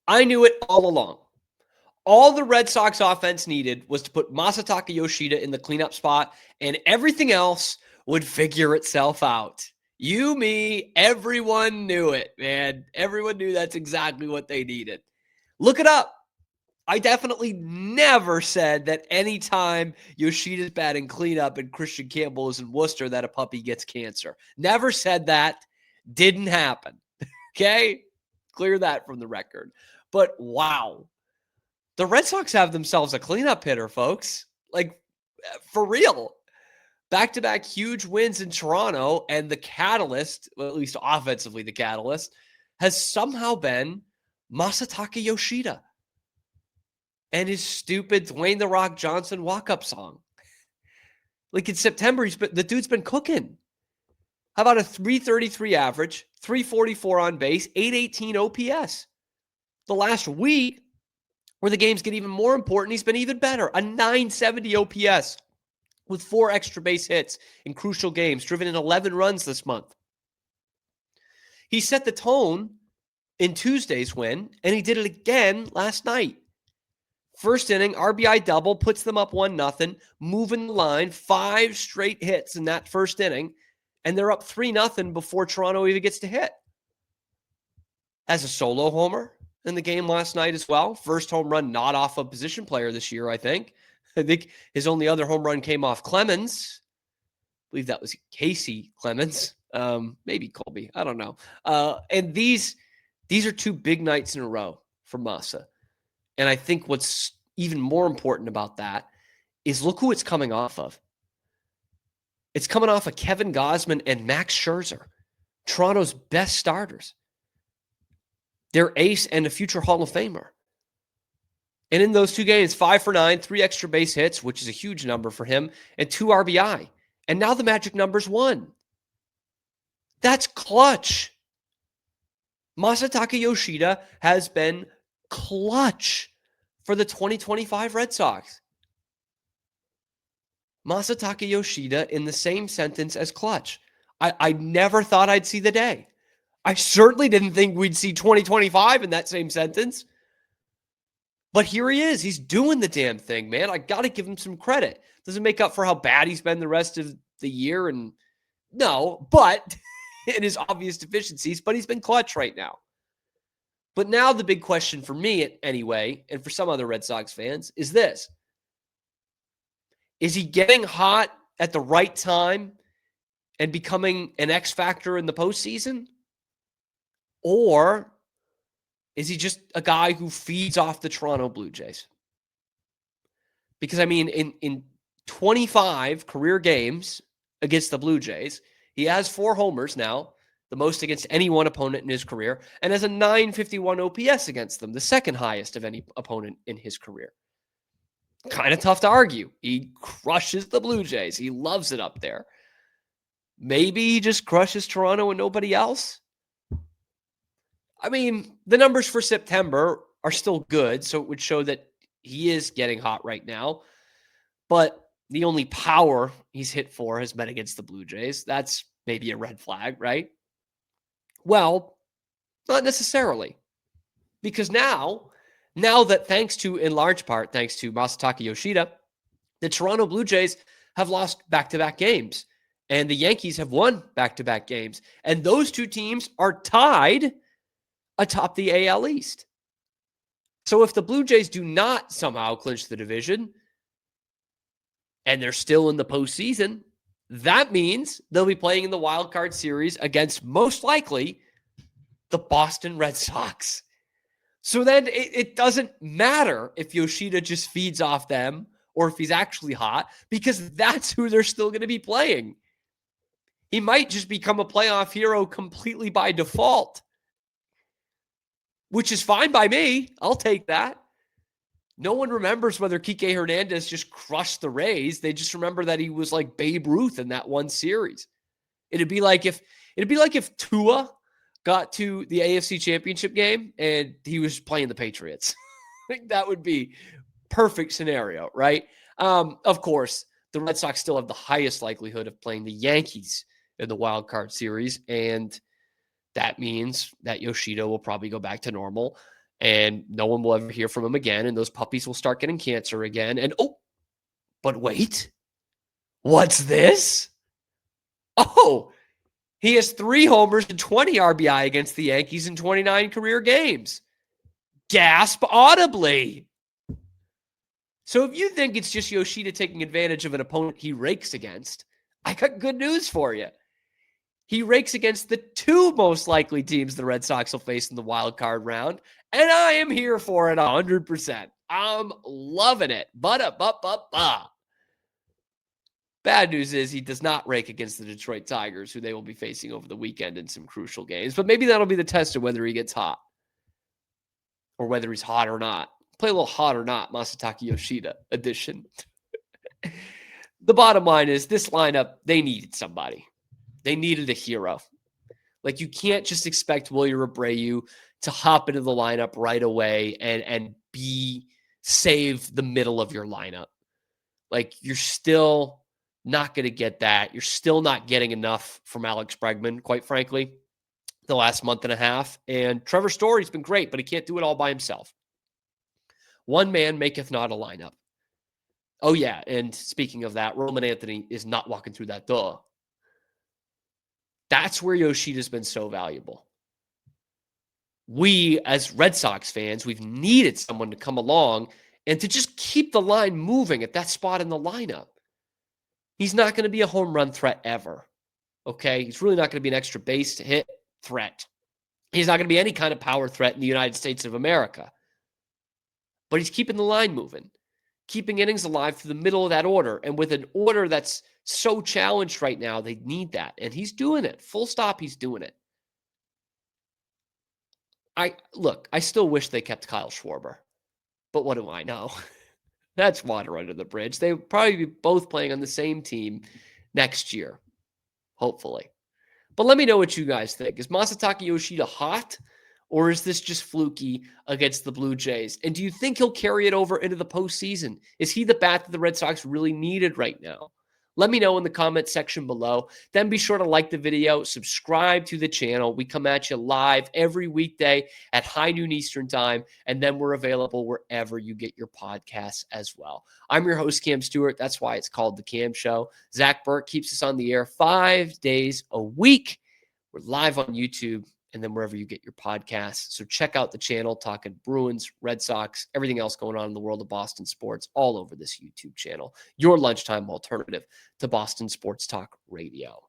I knew it all along. All the Red Sox offense needed was to put Masataka Yoshida in the cleanup spot, and everything else would figure itself out. You, me, everyone knew it, man. Everyone knew that's exactly what they needed. Look it up. I definitely never said that anytime Yoshida's batting cleanup and Christian Campbell is in Worcester that a puppy gets cancer. Never said that. Didn't happen. Okay? Clear that from the record. But wow. The Red Sox have themselves a cleanup hitter, folks. Like, for real. Back-to-back huge wins in Toronto, and the catalyst, well, at least offensively the catalyst, has somehow been Masataka Yoshida and his stupid Dwayne "The Rock" Johnson walk-up song. Like, in September, the dude's been cooking. How about a 333 average, 344 on base, 818 OPS? The last week, where the games get even more important, he's been even better. A 970 OPS with 4 extra base hits in crucial games, driven in 11 runs this month. He set the tone in Tuesday's win, and he did it again last night. First inning, RBI double, puts them up 1-0, moving the line, 5 straight hits in that first inning, and they're up 3-0 before Toronto even gets to hit. As a solo homer in the game last night as well. First home run not off a position player this year, I think. I think his only other home run came off Clemens. I believe that was Casey Clemens. Maybe Colby. I don't know. And these are 2 big nights in a row for Masa. And I think what's even more important about that is look who it's coming off of. It's coming off of Kevin Gausman and Max Scherzer, Toronto's best starters. Their ace and a future Hall of Famer. And in those 2 games, 5 for 9, 3 extra base hits, which is a huge number for him, and 2 RBI. And now the magic number's 1. That's clutch. Masataka Yoshida has been clutch for the 2025 Red Sox. Masataka Yoshida in the same sentence as clutch. I never thought I'd see the day. I certainly didn't think we'd see 2025 in that same sentence. But here he is. He's doing the damn thing, man. I got to give him some credit. Doesn't make up for how bad he's been the rest of the year. And no, but in his obvious deficiencies, but he's been clutch right now. But now the big question for me anyway, and for some other Red Sox fans, is this. Is he getting hot at the right time and becoming an X factor in the postseason? Or is he just a guy who feeds off the Toronto Blue Jays? Because, I mean, in 25 career games against the Blue Jays, he has 4 homers now, the most against any one opponent in his career, and has a 951 OPS against them, the second highest of any opponent in his career. Kind of tough to argue. He crushes the Blue Jays. He loves it up there. Maybe he just crushes Toronto and nobody else. I mean, the numbers for September are still good, so it would show that he is getting hot right now. But the only power he's hit for has been against the Blue Jays. That's maybe a red flag, right? Well, not necessarily. Because now that in large part, thanks to Masataka Yoshida, the Toronto Blue Jays have lost back-to-back games. And the Yankees have won back-to-back games. And those 2 teams are tied atop the AL East. So if the Blue Jays do not somehow clinch the division, and they're still in the postseason, that means they'll be playing in the wild card series against, most likely, the Boston Red Sox. So then it doesn't matter if Yoshida just feeds off them or if he's actually hot, because that's who they're still going to be playing. He might just become a playoff hero completely by default, which is fine by me. I'll take that. No one remembers whether Kike Hernandez just crushed the Rays. They just remember that he was like Babe Ruth in that one series. It'd be like if Tua got to the AFC Championship game and he was playing the Patriots. I think that would be perfect scenario, right? Of course, the Red Sox still have the highest likelihood of playing the Yankees in the wild card series, and that means that Yoshida will probably go back to normal. and no one will ever hear from him again. And those puppies will start getting cancer again. And oh, but wait, what's this? Oh, he has 3 homers and 20 RBI against the Yankees in 29 career games. Gasp audibly. So if you think it's just Yoshida taking advantage of an opponent he rakes against, I got good news for you. He rakes against the 2 most likely teams the Red Sox will face in the wild card round, and I am here for it 100%. I'm loving it. Bad news is he does not rake against the Detroit Tigers, who they will be facing over the weekend in some crucial games. But maybe that'll be the test of whether he gets hot or whether he's hot or not. Play a little hot or not, Masataka Yoshida edition. The bottom line is this lineup, they needed somebody. They needed a hero. Like, you can't just expect Wilyer Abreu to hop into the lineup right away and save the middle of your lineup. Like, you're still not going to get that. You're still not getting enough from Alex Bregman, quite frankly, the last month and a half. And Trevor Story's been great, but he can't do it all by himself. One man maketh not a lineup. Oh, yeah, and speaking of that, Roman Anthony is not walking through that door. That's where Yoshida's been so valuable. We, as Red Sox fans, we've needed someone to come along and to just keep the line moving at that spot in the lineup. He's not going to be a home run threat ever, okay? He's really not going to be an extra base hit threat. He's not going to be any kind of power threat in the United States of America. But he's keeping the line moving, keeping innings alive through the middle of that order. And with an order that's so challenged right now, they need that. And he's doing it. Full stop, he's doing it. I still wish they kept Kyle Schwarber. But what do I know? That's water under the bridge. They'll probably be both playing on the same team next year, hopefully. But let me know what you guys think. Is Masataka Yoshida hot, or is this just fluky against the Blue Jays? And do you think he'll carry it over into the postseason? Is he the bat that the Red Sox really needed right now? Let me know in the comment section below. Then be sure to like the video, subscribe to the channel. We come at you live every weekday at high noon Eastern time, and then we're available wherever you get your podcasts as well. I'm your host, Cam Stewart. That's why it's called The Cam Show. Zach Burke keeps us on the air 5 days a week. We're live on YouTube and then wherever you get your podcasts. So check out the channel, talking Bruins, Red Sox, everything else going on in the world of Boston sports all over this YouTube channel. Your lunchtime alternative to Boston Sports Talk Radio.